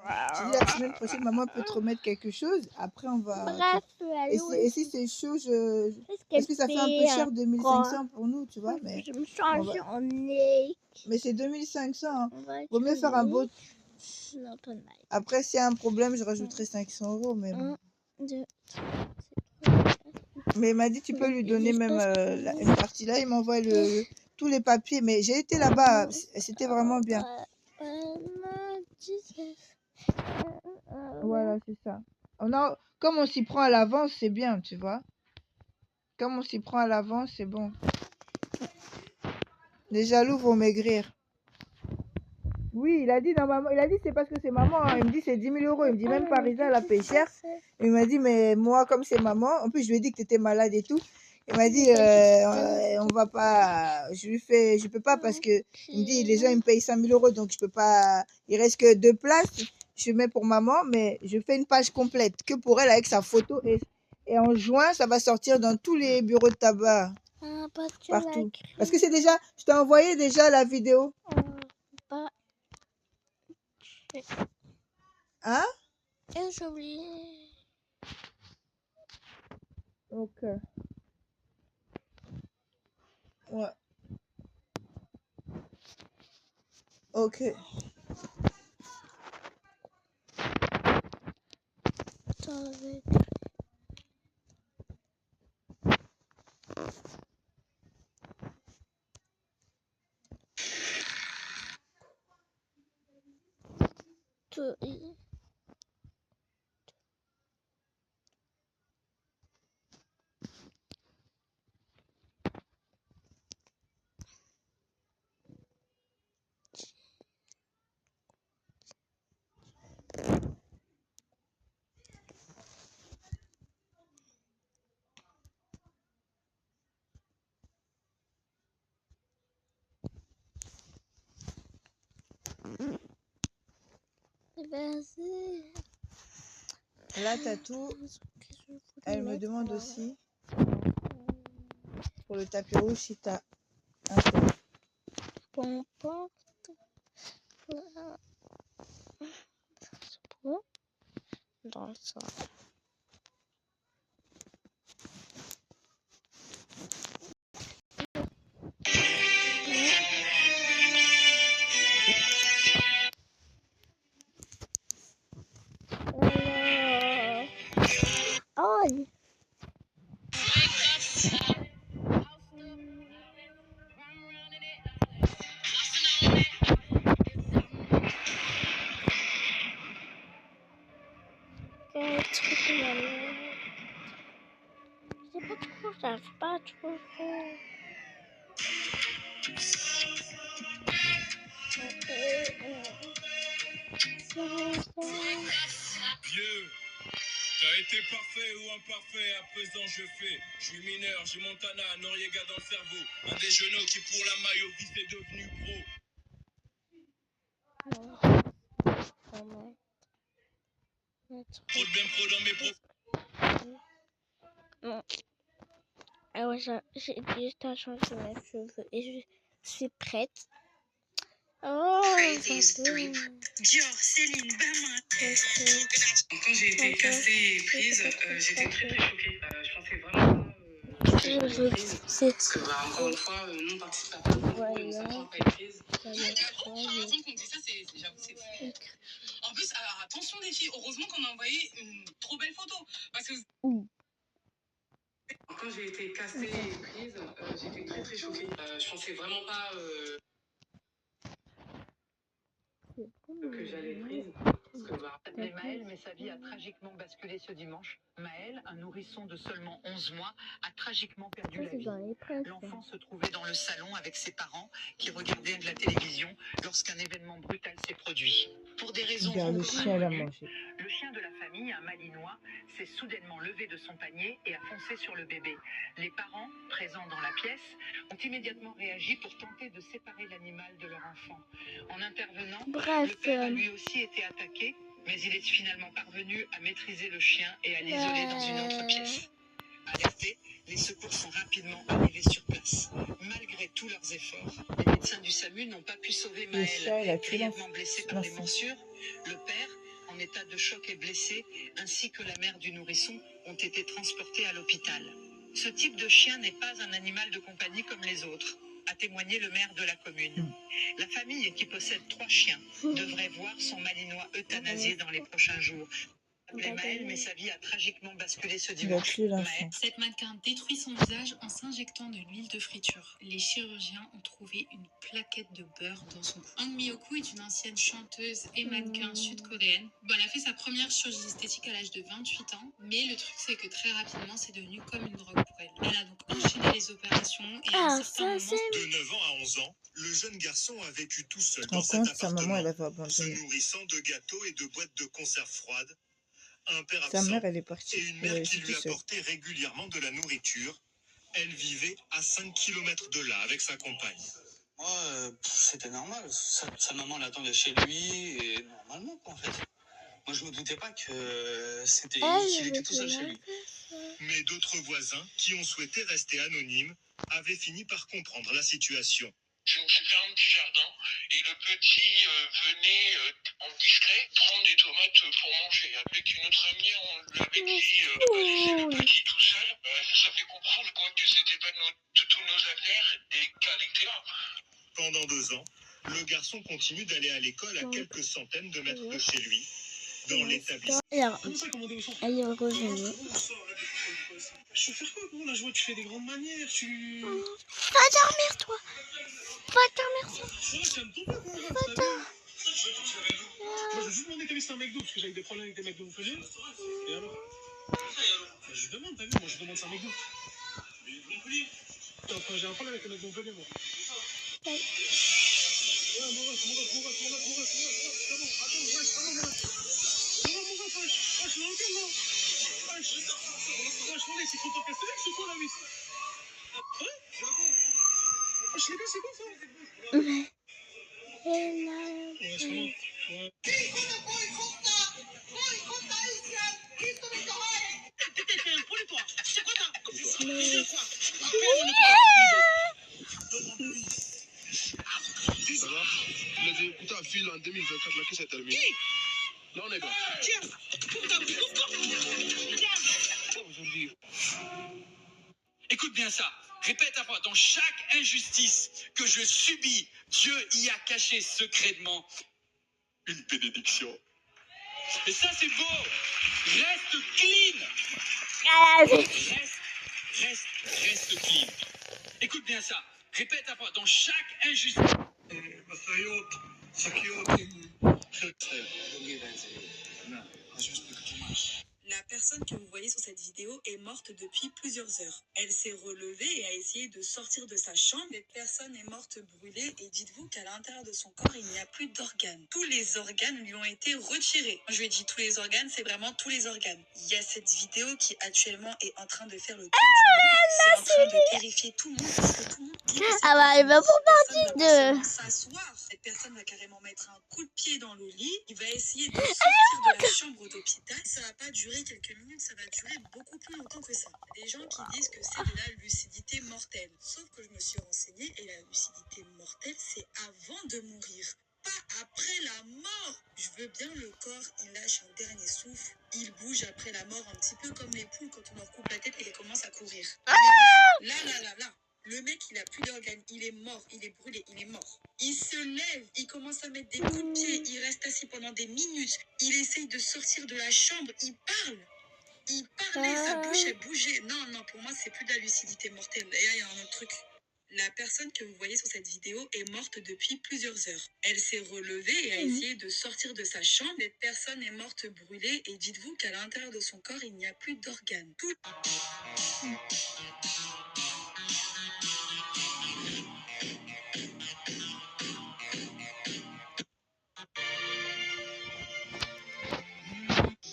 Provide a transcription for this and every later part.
Je dis la semaine prochaine, maman peut te remettre quelque chose. Après, on va... Bref, Et si c'est chaud, qu'est-ce parce que ça fait un peu cher, qu'elle 2500 pour nous, tu vois. Je me on va... change en nez. Mais c'est 2500. Hein. Vaut mieux faire un beau... Non, Après, s'il y a un problème, je rajouterai 500 €. Mais bon. 1, 2, 3, Mais il m'a dit, tu peux lui donner même une partie là. Il m'envoie tous les papiers. Mais j'ai été là-bas. C'était vraiment bien. Voilà, c'est ça. Comme on s'y prend à l'avance, c'est bien, tu vois. Comme on s'y prend à l'avance, c'est bon. Les jaloux vont maigrir. Oui, il a dit c'est parce que c'est maman. Hein. Il me dit c'est 10 000 €. Il me dit même Parisa, la paye cher. Il m'a dit, mais moi, comme c'est maman, en plus je lui ai dit que tu étais malade et tout. Il m'a dit, on va pas, je peux pas parce que, il me dit, les gens, ils me payent 5 000 €, donc je peux pas, il reste que 2 places. Je mets pour maman, mais je fais une page complète, que pour elle, avec sa photo. Et en juin, ça va sortir dans tous les bureaux de tabac. Partout. Parce que c'est déjà, je t'ai envoyé déjà la vidéo. Hein? J'ai oublié. Ok. Ouais. Ok. Là, t'as tout. Elle me demande aussi pour le tapis rouge si t'as un peu. Dans ça. Oh. J'arrive pas à trouver. Vieux, t'as été parfait ou imparfait, à présent je fais. Je suis mineur, j'ai Montana, Noriega dans le cerveau. Un des genoux qui pour la maillot vie est devenu gros. Trop de bien pro dans mes pros. Non. Alors j'ai juste à changer mes cheveux et je suis prête. Oh, Dior, Céline, Balmain. Quand j'ai été cassée et prise, j'étais très très choquée. Je pensais vraiment pas parce que encore une fois, non participateur, donc ça ne prend pas être prise. Franchement, qu'on dit ça, j'avoue, c'est fou. En plus, alors, attention les filles, heureusement qu'on a envoyé une trop belle photo. Parce que quand j'ai été cassée et prise, j'étais très très choquée. Je pensais vraiment pas que j'allais être prise. Mais Maël, mais sa vie a tragiquement basculé ce dimanche. Maël, un nourrisson de seulement 11 mois, a tragiquement perdu la vie. L'enfant se trouvait dans le salon avec ses parents qui regardaient de la télévision lorsqu'un événement brutal s'est produit. Pour des raisons le chien l'a mangé. Le chien de la famille, un malinois, s'est soudainement levé de son panier et a foncé sur le bébé. Les parents, présents dans la pièce, ont immédiatement réagi pour tenter de séparer l'animal de leur enfant. En intervenant, le père a lui aussi été attaqué, mais il est finalement parvenu à maîtriser le chien et à l'isoler dans une autre pièce. Alertés, les secours sont rapidement arrivés sur place. Malgré tous leurs efforts, les médecins du SAMU n'ont pas pu sauver Maël, grièvement blessé par les morsures. Le père en état de choc est blessé, ainsi que la mère du nourrisson, ont été transportés à l'hôpital. Ce type de chien n'est pas un animal de compagnie comme les autres, a témoigné le maire de la commune. La famille qui possède 3 chiens devrait voir son malinois euthanasié dans les prochains jours. Maëlle, mais sa vie a tragiquement basculé ce dimanche. Cette mannequin détruit son visage en s'injectant de l'huile de friture. Les chirurgiens ont trouvé une plaquette de beurre dans son cou. Hong Mi-Yoku est une ancienne chanteuse et mannequin sud-coréenne. Bon, elle a fait sa première chirurgie esthétique à l'âge de 28 ans, mais le truc c'est que très rapidement c'est devenu comme une drogue pour elle. Elle a donc enchaîné les opérations et à un certain moment... De 9 ans à 11 ans, le jeune garçon a vécu tout seul dans cet appartement, se nourrissant de gâteaux et de boîtes de conserve froides. Un père absent sa mère, elle est partie. et une mère qui lui apportait régulièrement de la nourriture. Elle vivait à 5 km de là avec sa compagne. Moi, c'était normal. Sa maman l'attendait chez lui et normalement, quoi, en fait. Moi, je me doutais pas que qu'il était tout seul chez lui. Mais d'autres voisins qui ont souhaité rester anonymes avaient fini par comprendre la situation. Je me suis fait un petit jardin et le petit venait en discret prendre des tomates pour manger. Avec une autre amie, on lui avait dit pas laisser le petit tout seul. Ça fait comprendre quoi, que c'était pas toutes nos affaires et qu'elle était là. Pendant 2 ans, le garçon continue d'aller à l'école à quelques centaines de mètres de chez lui, dans l'établissement. Alors, elle est revenue. Je vais faire quoi, bon, là, je vois que tu fais des grandes manières, tu... Va dormir, toi. Va dormir, toi. Va dormir. Moi, j'ai juste demandé qu'elle c'est un McDo, parce que j'avais des problèmes avec des McDo Montpellier. Et alors je demande, t'as vu, moi je demande c'est un McDo. Montpellier. Enfin, j'ai un problème avec le McDo Montpellier, moi. Ouais, mon ref, c'est bon, attends, c'est trop cassé, c'est quoi la vis? Je sais pas, c'est quoi ça? Ouais, c'est bon. Ouais. T'es un poulet, toi. C'est quoi ça? C'est quoi? Ça va? Il a dit, écoute, à fil en 2024, la caisse est terminée. Là, on est bien. Tiens, aujourd'hui. Écoute bien ça. Répète à moi, dans chaque injustice que je subis, Dieu y a caché secrètement une bénédiction. Et ça, c'est beau. Reste clean. Reste clean. Écoute bien ça. Répète à moi, dans chaque injustice. La personne que vous voyez sur cette vidéo est morte depuis plusieurs heures. Elle s'est relevée et a essayé de sortir de sa chambre. Cette personne est morte brûlée et dites-vous qu'à l'intérieur de son corps, il n'y a plus d'organes. Tous les organes lui ont été retirés. Je lui ai dit tous les organes, c'est vraiment tous les organes. Il y a cette vidéo qui actuellement est en train de faire le tour du monde. C'est en train de terrifier tout le monde parce que tout le monde dit que Ah bah, elle va pour partie de... s'asseoir. Cette personne va carrément mettre un coup de pied dans le lit. Il va essayer de sortir de la chambre d'hôpital. Ça va pas durer quelques minutes, ça va durer beaucoup plus longtemps que ça. Il y a des gens qui disent que c'est de la lucidité mortelle. Sauf que je me suis renseignée et la lucidité mortelle, c'est avant de mourir. Pas après la mort. Je veux bien le corps, il lâche un dernier souffle. Il bouge après la mort un petit peu comme les poules quand on leur coupe la tête et qu'elles commencent à courir. Là. Le mec, il a plus d'organes, il est mort, il est brûlé, il est mort. Il se lève, il commence à mettre des coups de pied, il reste assis pendant des minutes. Il essaye de sortir de la chambre, il parle. Il parlait, sa bouche, elle bougeait. Non, pour moi, c'est plus de la lucidité mortelle. D'ailleurs, il y a un autre truc. La personne que vous voyez sur cette vidéo est morte depuis plusieurs heures. Elle s'est relevée et a essayé de sortir de sa chambre. Cette personne est morte brûlée et dites-vous qu'à l'intérieur de son corps, il n'y a plus d'organes.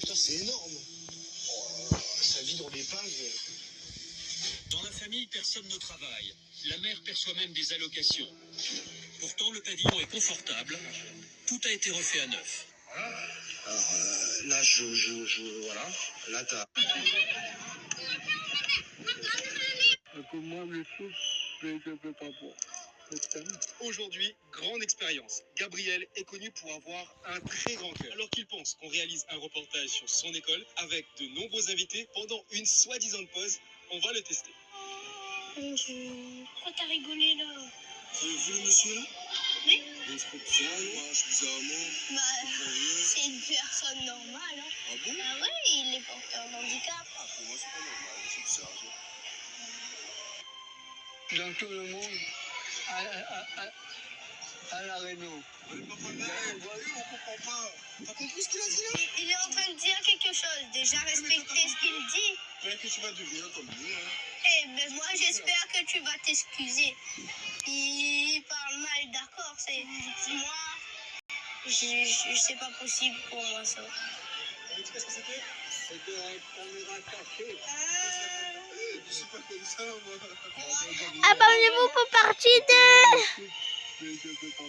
Putain, c'est énorme. Ça vit dans des pages. Dans la famille, personne ne travaille. La mère perçoit même des allocations. Pourtant, le pavillon est confortable. Tout a été refait à neuf. Alors là, voilà. Là, t'as... Aujourd'hui, grande expérience. Gabriel est connu pour avoir un très grand cœur. Alors qu'il pense annonce qu'on réalise un reportage sur son école avec de nombreux invités pendant une soi-disant pause. On va le tester. Pourquoi t'as rigolé là? Vous avez vu le monsieur là? Oui. Il se fait bizarrement, bizarrement. Bah, c'est une personne normale. Hein. Ah bon? Bah ouais, il est porteur de handicap. Ah, pour moi, c'est pas normal, c'est bizarre. Dans tout le monde, à la Réunion. Mais papa, mais, voyez, on comprend pas. T'as compris ce qu'il a dit là? Il est en train de dire quelque chose. Déjà, respectez ce qu'il dit. Peut-être que tu vas devenir comme lui, hein. Eh ben moi, j'espère que tu vas t'excuser. Il parle mal, d'accord. C'est moi. C'est pas possible pour moi ça. Qu'est-ce que c'était? C'était un caméra cachée. Je suis pas comme ça, moi. Abonnez-vous pour partie 2. Mais je peux pas.